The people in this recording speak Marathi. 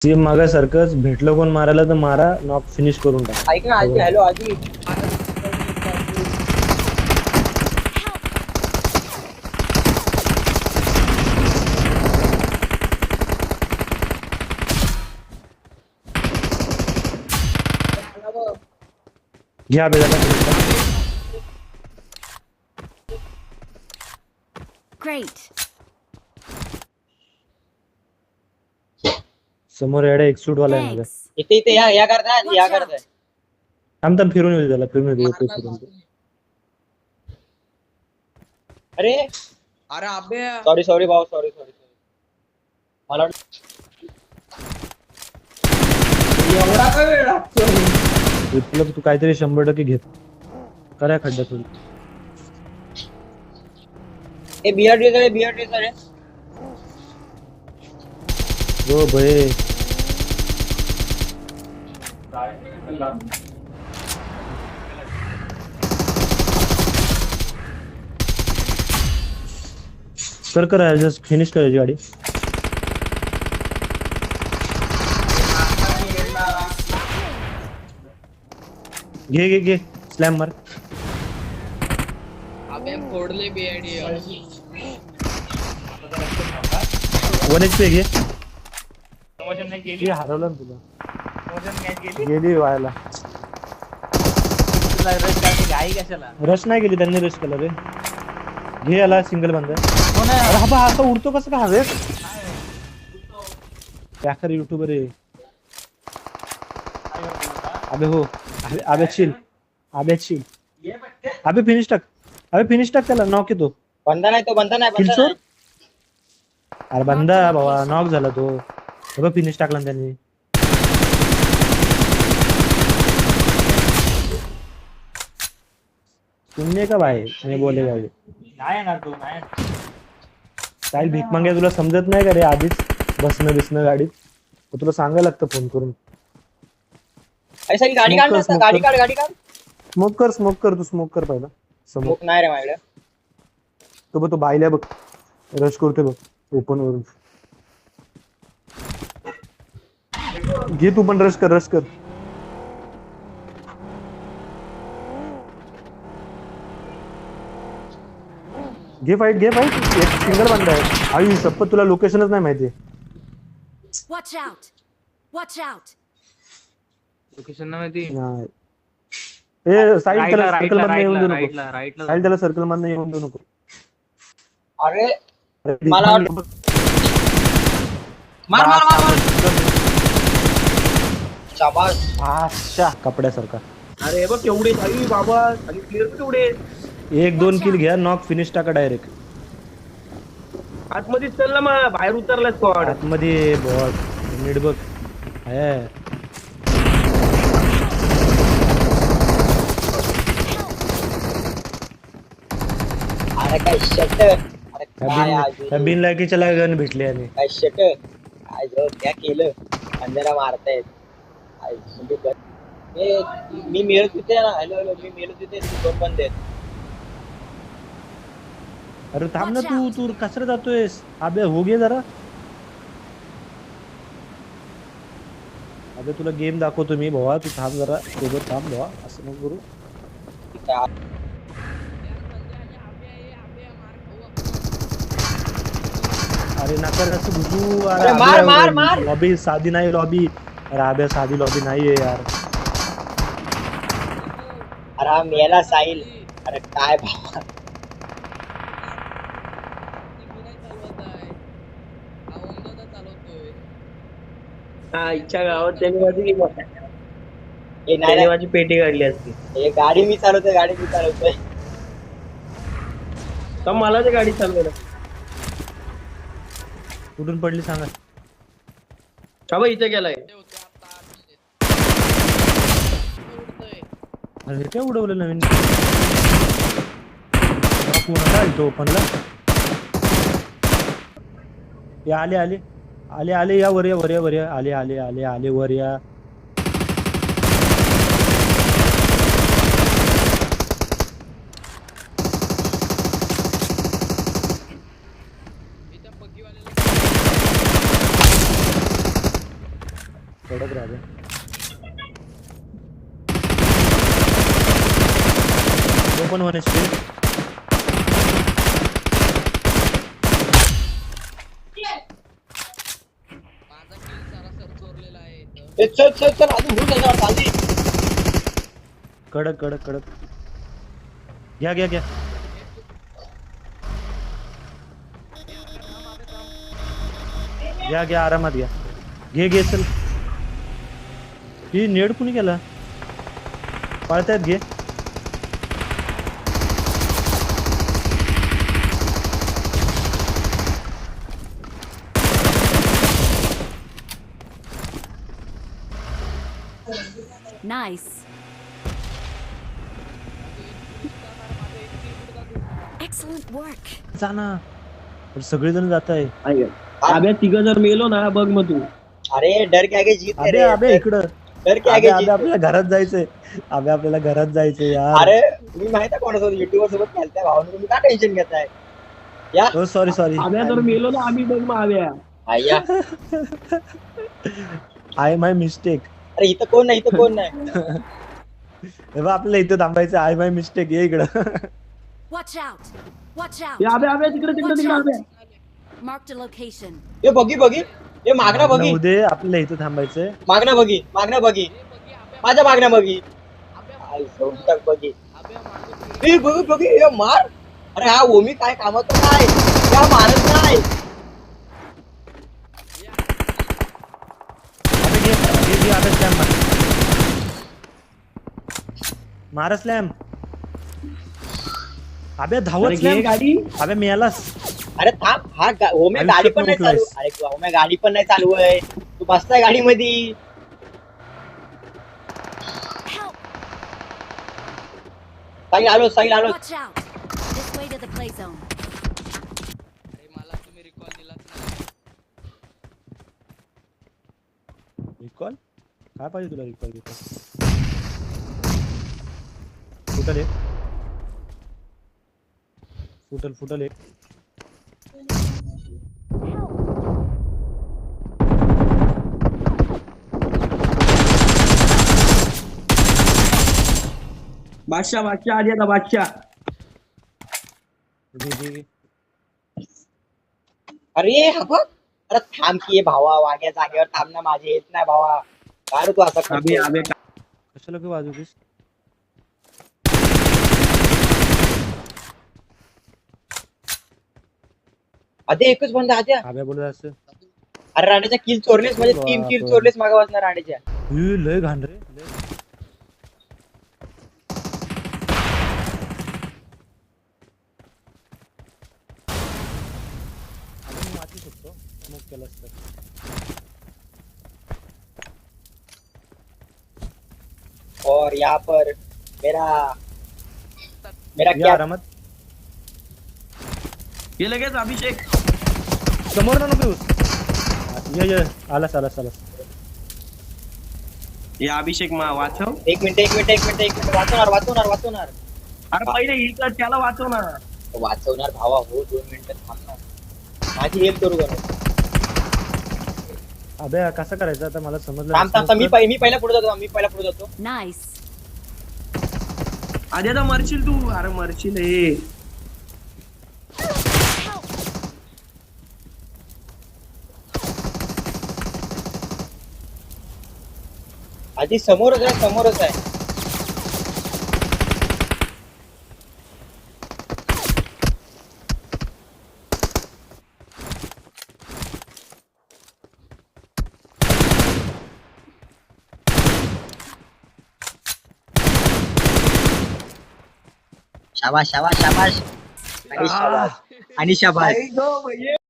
टीम मागासारखंच भेटलं कोण मारायला तर मारा नॉक फिनिश करून टाका. ऐक ना आजी हॅलो आजी घ्या बेटा Great. समोर एडा एक्सूट वाला आहे माझा. Thanks. इथे इथे या करताय आजी या Watch करताय out. थांब थांब फिरून येऊ त्याला फिरून येतो फिरून अरे अरे अबे सॉरी सॉरी भाऊ सॉरी सॉरी मला एवढा का वेळ लागतो? विप्लव तू काहीतरी 100% घेत करा खड्ड्यात थोडी. ए बियर्ड अरे हो भय कर जस्ट फिनिश करायची गाडी. घे स्लॅम मार. अबे फोडले बीआयडी 1 HP घे. हरवलं ना तुला गेली व्हायला. रश नाही गेली त्यांनी रश केलं रे. घे याला सिंगल बंद. अरे हा आता उडतो कसं का हवे पॅकर युट्यूबर आहे. अबे हो अबे चिल अबे फिनिश टाक त्याला नॉक येतो. बंदा नाही किल चोर. अरे बंदा बाबा नॉक झाला तो. बघ फिनिश टाकला ना त्यांनी. सुनने का भाई मैं बोलेगा ये नाही येणार तू नाही. काय भीक मागे तुला समजत नाही का रे आधीच बसणं गाडीत तुला सांगायला लागतं फोन करून. ऐसा गाडी काढ ना गाडी काढ स्मोक कर तू स्मोक कर पहिला समोर. बुक नाही रे माझ्याकडे तो बायल्या बघ रश करतोय बघ ओपन वरून. घे तू पण रश कर. घे फाईट एक सिंगल बंदा आहे. आई शपथ तुला लोकेशनच नाही माहिती. Watch out. Watch out. Location ना माहिती. नाही. ए साईड त्याला सर्कल मधनं येऊन देऊ नको. राईटला साईड त्याला सर्कल मधनं येऊन देऊ नको. अरे मला मार शाबास अच्छा कपड्यासारखा. अरे बघ केवढे भाई बाबा आणि क्लिअर केवढे 1-2 किल घ्या नॉक फिनिश टाका डायरेक्ट. आतमध्ये चल ना मग बाहेर उतरलाय स्क्वॉड. आतमध्ये बॉट नीट बघ आहे. अरे काय शट अरे काय आजी त्या बिन लायकीच्या गन भेटले आणि काय शट काय जो क्या केलं अंधरा मारतायत ए मी मिळत तिथे ना हॅलो मी मिळत तिथे दोन बंद आहेत. अरे थांब ना तू कसं जातोयस. अबे हो गे जरा. अबे तुला गेम दाखवतो मी भावा तू थांब जरा सोबत थांब भावा असं नको करू. अरे नका असं घुसू. अरे मार. लॉबी साधी नाही लॉबी. अरे अबे साधी लॉबी नाहीये यार. अरे मेला साहिल अरे काय भावा हा इच्छा गावात त्यांनी माझी हे नाही माझी पेटी काढली असती. हे गाडी मी चालवतोय तर मला ते गाडी चालवायला कुठून पडली सांगा. शाबा इथे गेलाय. अरे काय उडवलं नवीन तो ओपनला. आले या वर या आले वर या. कडक राहा. तो पण 1 HP. माझा किल सरासर चोरलेला आहे इथं. ए, चल चल चल अजून भूल त्याच्यावर चालली. कडक कडक कडक. घ्या घ्या घ्या. घ्या घ्या आरामात घ्या. घे घे चल. ही नेड कुणी केला? पळतायत घे. Nice. Excellent work. जा ना. पण सगळेजण जात आहे. आब्या तिघ जर मेलो ना बघ मग तू. अरे डर के आगे जीत अबे अबे इकडं. डर के अबे आगे अबे जीत. आपल्याला घरात जायचंय. अबे आपल्याला घरात जायचंय यार. अरे तुम्ही माहित आहे कोणासोबत युट्यूबर सोबत खेळताय भावानं, तुम्ही का टेन्शन घेताय या? हो सॉरी सॉरी. आब्या जर मेलो ना आम्ही बघ मग आब्या. आय्या. I my mistake. अरे इथं कोण नाही, इथं कोण नाही. आपल्याला इथं थांबायचं. I my mistake. ये इकडं. Watch out. Watch out. ए, आब्या आब्या तिकडे तिकडे तिकडे आब्या. Marked a location. हे बघी बघी, हे मागणा बघी, उदे आपल्याला इथं थांबायचंय. मागणा बघी, मागणा बघी, माझ्या मागणा बघी. आई सोडतात बघी. ए बघी बघी, हे मार. अरे हा ओमी काय कामाचं काय, या मारत नाही. अबे घे अबे स्लॅम मार. मार स्लॅम. अबे धावत अरे घे स्लॅम. गाडी. अबे मेलास. अरे थांब, हा ओम्या आयुष्यात गाडी पण नाही चालू. उठलायस. अरे ओम्या गाडी पण नाही चालू आहे, तू बसताय गाडी मध्ये. Help. साई आलो, साई आलो. Watch out. This way to the play zone. अरे मला तुम्ही रिकॉल दिलाच नाही. रिकॉल काय पाहिजे तुला? रिकॉल फुटल एक. फुटल एक. बादशाह बादशाह आली आता बादशाह. घे. अरे हा बघ. अरे थांब की भावा, वाग्या जागेवर थांब ना, माझे येत नाही भावा. काय रे तू असं आबे करतोय? आबे कशाला की वाजवतेस? आधी एकच बंद आद्या. आब्या बोलत असं. अरे राणेच्या किल चोरलेस, म्हणजे 3 किल चोरलेस मागे वाचणार राणेच्या. लय घाण रे. लय. आपण माती शकतो स्मोक केलास तर. और यहाँ पर मेरा मेरा या क्या आरामात. हे लगेच अभिषेक. समोर ना नको येऊस. ये आलास. हे अभिषेक मा वाचव. एक मिनिट वाचवणार. अरे पहिले हिल त्याला वाचव ना. वाचवणार भावा हो, 2 मिनिटं थांब ना, माझी हेल्प करू का? अबे कसं करायचं आता मला समजलं. थांब मी पहिला पुढे जातो. Nice. आधी आता मरशील तू. अरे मरशील हे. आधी समोरच आहे. शाबाश. आणि शाबाश.